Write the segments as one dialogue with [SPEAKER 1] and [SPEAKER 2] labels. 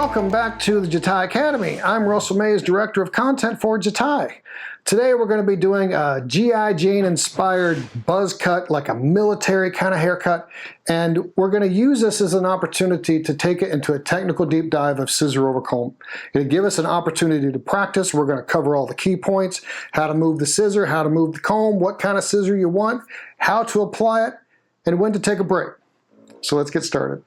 [SPEAKER 1] Welcome back to the Jatai Academy. I'm Russell Mays, Director of Content for Jatai. Today we're going to be doing a G.I. Jane inspired buzz cut, like a military kind of haircut, and we're going to use this as an opportunity to take it into a technical deep dive of scissor-over-comb. It'll give us an opportunity to practice. We're going to cover all the key points, how to move the scissor, how to move the comb, what kind of scissor you want, how to apply it, and when to take a break. So let's get started.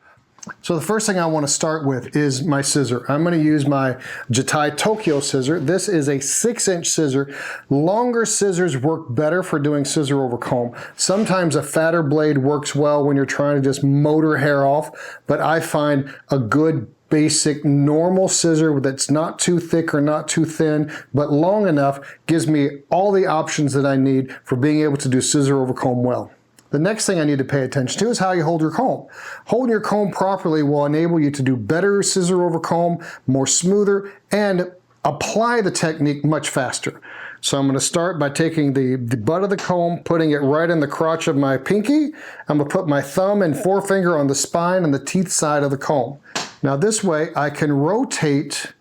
[SPEAKER 1] So the first thing I want to start with is my scissor. I'm going to use my Jatai Tokyo scissor. This is a 6-inch scissor. Longer scissors work better for doing scissor over comb. Sometimes a fatter blade works well when you're trying to just motor hair off, but I find a good basic normal scissor that's not too thick or not too thin, but long enough gives me all the options that I need for being able to do scissor over comb well. The next thing I need to pay attention to is how you hold your comb. Holding your comb properly will enable you to do better scissor over comb, more smoother, and apply the technique much faster. So I'm going to start by taking the butt of the comb, putting it right in the crotch of my pinky. I'm going to put my thumb and forefinger on the spine and the teeth side of the comb. Now this way I can rotate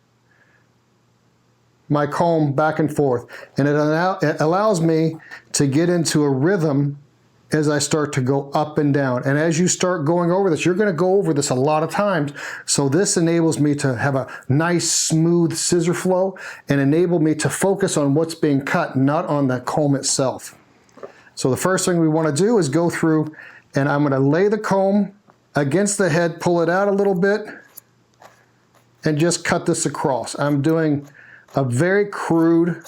[SPEAKER 1] my comb back and forth, and it allows me to get into a rhythm as I start to go up and down. And as you start going over this, you're going to go over this a lot of times. So this enables me to have a nice smooth scissor flow and enable me to focus on what's being cut, not on the comb itself. So the first thing we want to do is go through, and I'm going to lay the comb against the head, pull it out a little bit, and just cut this across. I'm doing a very crude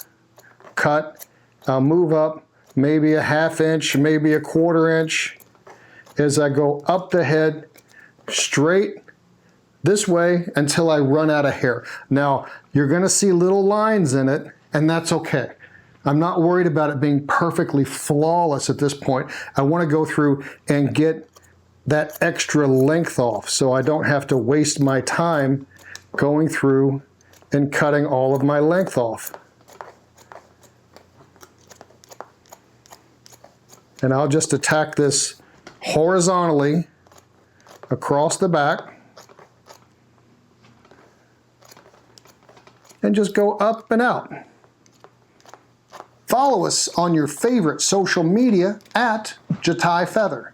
[SPEAKER 1] cut. I'll move up maybe a ½ inch, maybe a ¼ inch, as I go up the head straight this way until I run out of hair. Now, you're going to see little lines in it, and that's okay. I'm not worried about it being perfectly flawless at this point. I want to go through and get that extra length off so I don't have to waste my time going through and cutting all of my length off. And I'll just attack this horizontally across the back and just go up and out. Follow us on your favorite social media at Jatai Feather.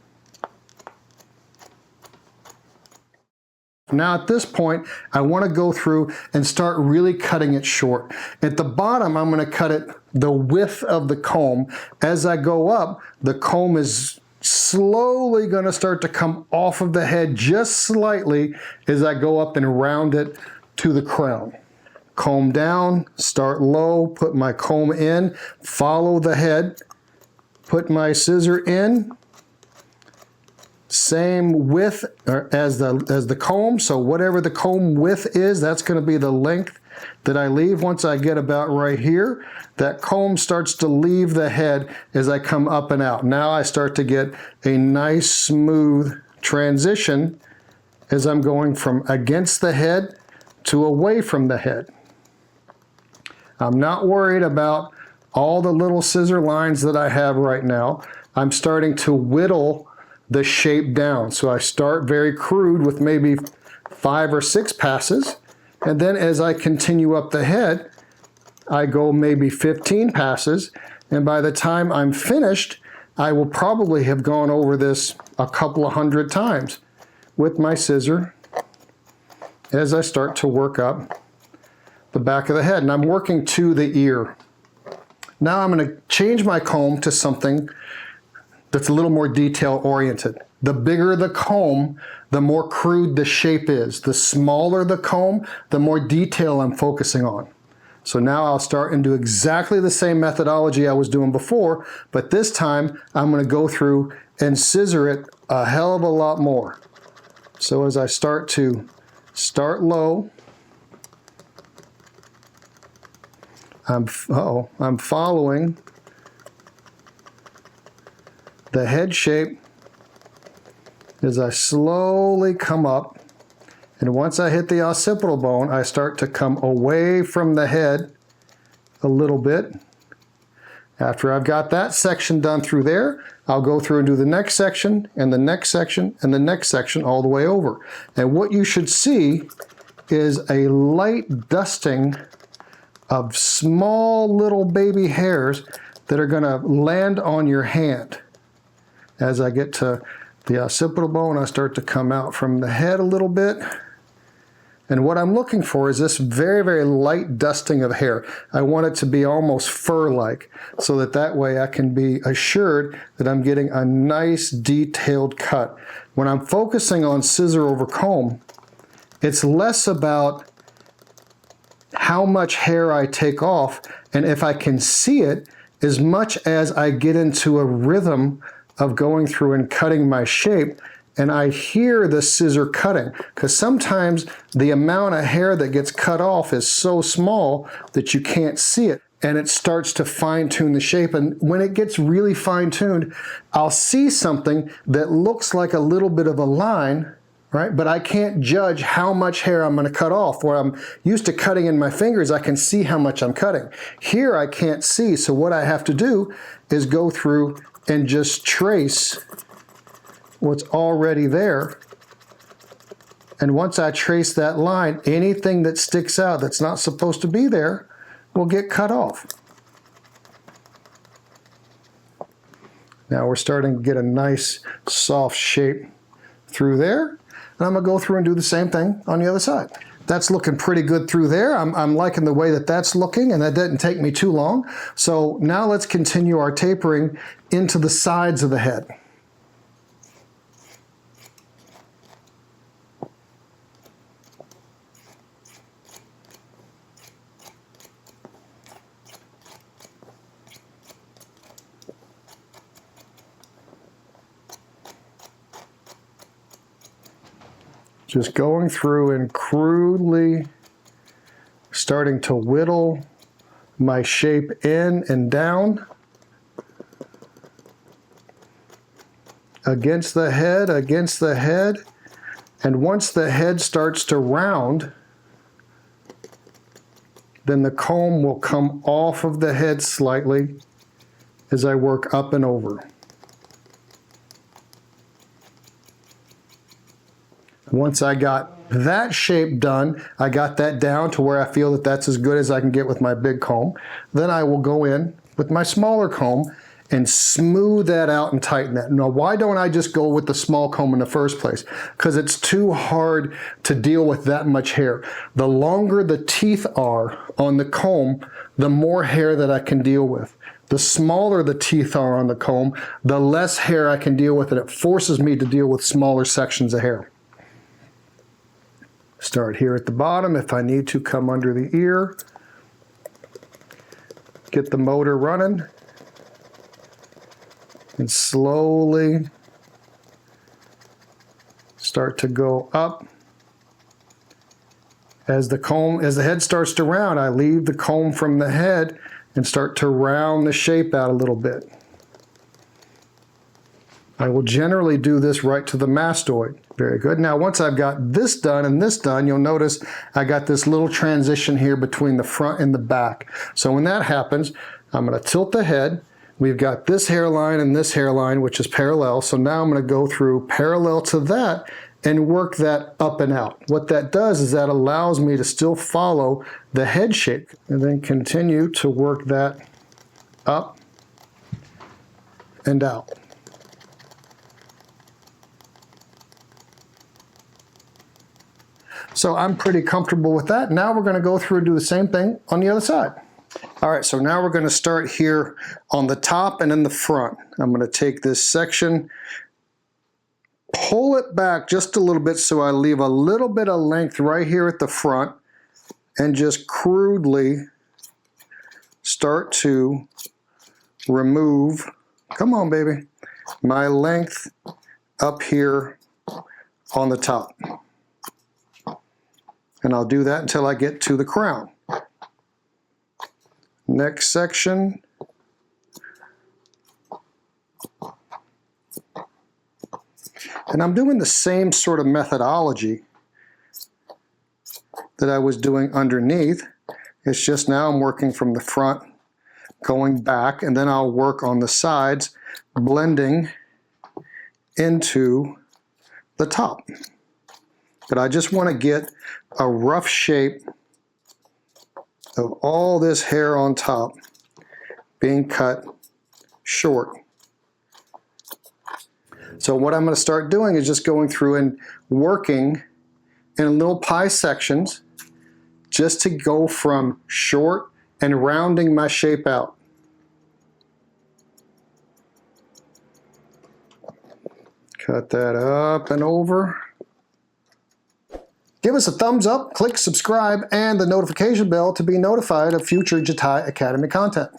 [SPEAKER 1] Now at this point, I want to go through and start really cutting it short. At the bottom, I'm going to cut it the width of the comb. As I go up, the comb is slowly going to start to come off of the head just slightly as I go up and round it to the crown. Comb down, start low, put my comb in, follow the head, put my scissor in. Same width as the comb, so whatever the comb width is, that's going to be the length that I leave. Once I get about right here, that comb starts to leave the head as I come up and out. Now I start to get a nice smooth transition as I'm going from against the head to away from the head. I'm not worried about all the little scissor lines that I have right now. I'm starting to whittle the shape down. So I start very crude with maybe 5 or 6 passes, and then as I continue up the head, I go maybe 15 passes, and by the time I'm finished, I will probably have gone over this a couple of 100 times with my scissor as I start to work up the back of the head, and I'm working to the ear. Now I'm going to change my comb to something that's a little more detail oriented. The bigger the comb, the more crude the shape is. The smaller the comb, the more detail I'm focusing on. So now I'll start and do exactly the same methodology I was doing before, but this time I'm going to go through and scissor it a hell of a lot more. So as I start low, I'm following the head shape as I slowly come up, and once I hit the occipital bone, I start to come away from the head a little bit. After I've got that section done through there, I'll go through and do the next section, and the next section, and the next section all the way over. And what you should see is a light dusting of small little baby hairs that are going to land on your hand. As I get to the occipital bone, I start to come out from the head a little bit. And what I'm looking for is this very, very light dusting of hair. I want it to be almost fur-like, so that way I can be assured that I'm getting a nice detailed cut. When I'm focusing on scissor over comb, it's less about how much hair I take off and if I can see it, as much as I get into a rhythm of going through and cutting my shape, and I hear the scissor cutting, because sometimes the amount of hair that gets cut off is so small that you can't see it, and it starts to fine-tune the shape. And when it gets really fine-tuned, I'll see something that looks like a little bit of a line, right? But I can't judge how much hair I'm going to cut off. Where I'm used to cutting in my fingers, I can see how much I'm cutting. Here I can't see, so what I have to do is go through and just trace what's already there. And once I trace that line, anything that sticks out that's not supposed to be there will get cut off. Now we're starting to get a nice soft shape through there. And I'm going to go through and do the same thing on the other side. That's looking pretty good through there. I'm liking the way that that's looking, and that didn't take me too long. So now let's continue our tapering into the sides of the head. Just going through and crudely starting to whittle my shape in and down against the head. And once the head starts to round, then the comb will come off of the head slightly as I work up and over. Once I got that shape done, I got that down to where I feel that that's as good as I can get with my big comb. Then I will go in with my smaller comb and smooth that out and tighten that. Now, why don't I just go with the small comb in the first place? Because it's too hard to deal with that much hair. The longer the teeth are on the comb, the more hair that I can deal with. The smaller the teeth are on the comb, the less hair I can deal with, and it forces me to deal with smaller sections of hair. Start here at the bottom. If I need to, come under the ear. Get the motor running. And slowly start to go up. As the head starts to round, I leave the comb from the head and start to round the shape out a little bit. I will generally do this right to the mastoid. Very good. Now, once I've got this done and this done, you'll notice I got this little transition here between the front and the back. So when that happens, I'm going to tilt the head. We've got this hairline and this hairline, which is parallel. So now I'm going to go through parallel to that and work that up and out. What that does is that allows me to still follow the head shape and then continue to work that up and out. So I'm pretty comfortable with that. Now we're going to go through and do the same thing on the other side. All right, so now we're going to start here on the top and in the front. I'm going to take this section, pull it back just a little bit so I leave a little bit of length right here at the front, and just crudely start to remove, come on baby, my length up here on the top. And I'll do that until I get to the crown. Next section. And I'm doing the same sort of methodology that I was doing underneath. It's just now I'm working from the front, going back, and then I'll work on the sides, blending into the top. but I just want to get a rough shape of all this hair on top being cut short. So what I'm going to start doing is just going through and working in little pie sections just to go from short and rounding my shape out. Cut that up and over. Give us a thumbs up, click subscribe, and the notification bell to be notified of future Jatai Academy content.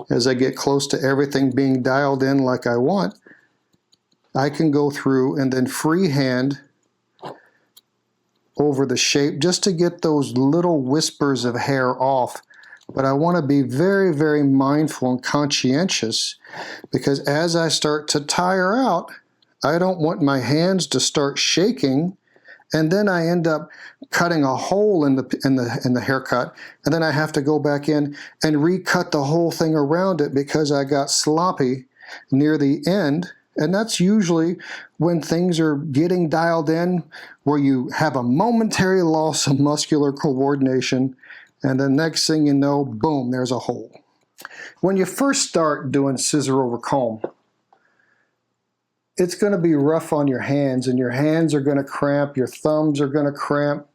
[SPEAKER 1] As I get close to everything being dialed in like I want, I can go through and then freehand over the shape just to get those little whispers of hair off. But I want to be very, very mindful and conscientious, because as I start to tire out, I don't want my hands to start shaking, and then I end up cutting a hole in the haircut, and then I have to go back in and recut the whole thing around it because I got sloppy near the end. And that's usually when things are getting dialed in, where you have a momentary loss of muscular coordination, and the next thing you know, boom, there's a hole. When you first start doing scissor over comb, it's going to be rough on your hands, and your hands are going to cramp, your thumbs are going to cramp.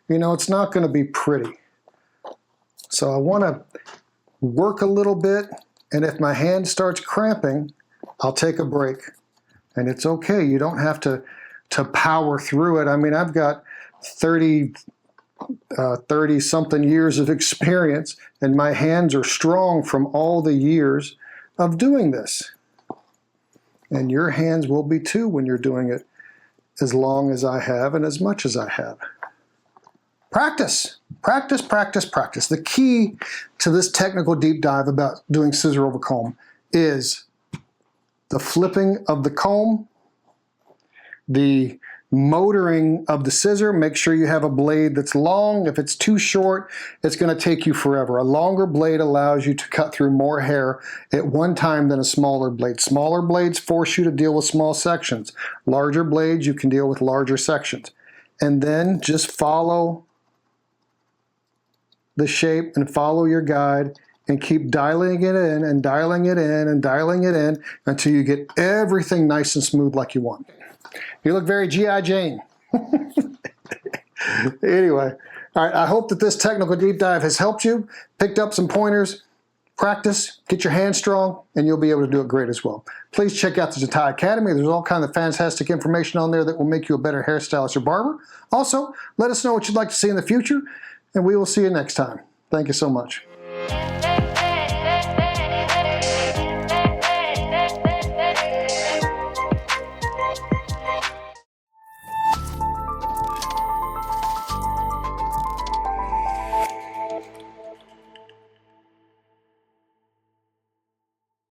[SPEAKER 1] You know, it's not going to be pretty. So I want to work a little bit, and if my hand starts cramping, I'll take a break. And it's okay. You don't have to power through it. I mean, I've got 30-something years of experience, and my hands are strong from all the years of doing this. And your hands will be too when you're doing it as long as I have and as much as I have. Practice, practice, practice, practice. The key to this technical deep dive about doing scissor over comb is the flipping of the comb, the motoring of the scissor. Make sure you have a blade that's long. If it's too short, it's going to take you forever. A longer blade allows you to cut through more hair at one time than a smaller blade. Smaller blades force you to deal with small sections. Larger blades, you can deal with larger sections. And then just follow the shape and follow your guide and keep dialing it in and dialing it in and dialing it in until you get everything nice and smooth like you want. You look very G.I. Jane. Anyway, all right, I hope that this technical deep dive has helped you, picked up some pointers. Practice, get your hands strong, and you'll be able to do it great as well. Please check out the Jatai Academy. There's all kinds of fantastic information on there that will make you a better hairstylist or barber. Also, let us know what you'd like to see in the future, and we will see you next time. Thank you so much.